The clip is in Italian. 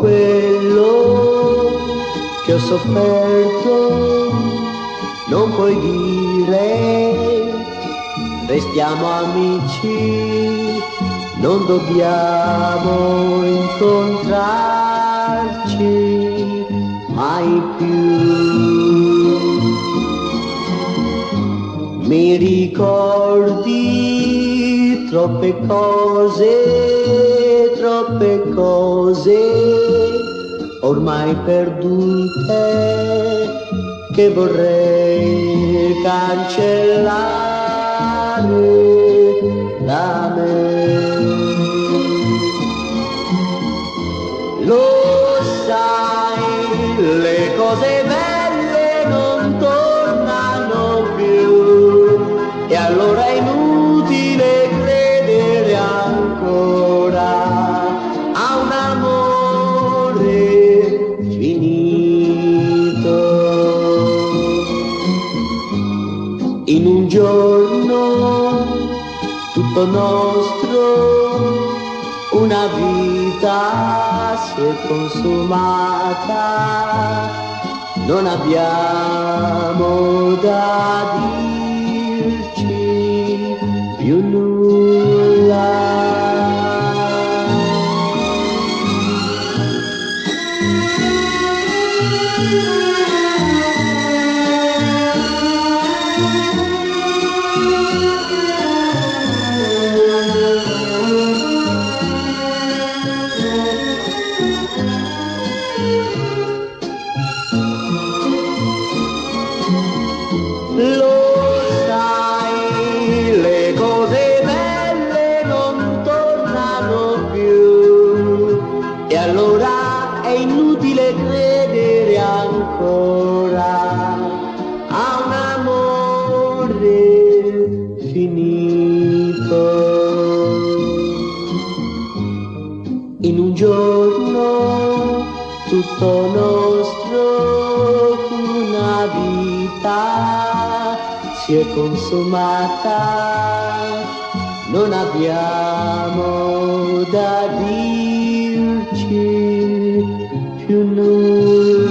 quello che ho sofferto, non puoi dire restiamo amici, non dobbiamo incontrarci mai più. Mi ricordi troppe cose ormai perdute che vorrei cancellare da me. Lo sai, le cose belle non tornano più e allora è inutile credere ancora a un amore finito. In un giorno tutto nostro, una vita si è consumata, non abbiamo da dirci più nulla. Lo sai, le cose belle non tornano più e allora è inutile credere ancora a un amore finito. In un giorno tutto nostro, una vita si è consumata, non abbiamo da dirci più nulla.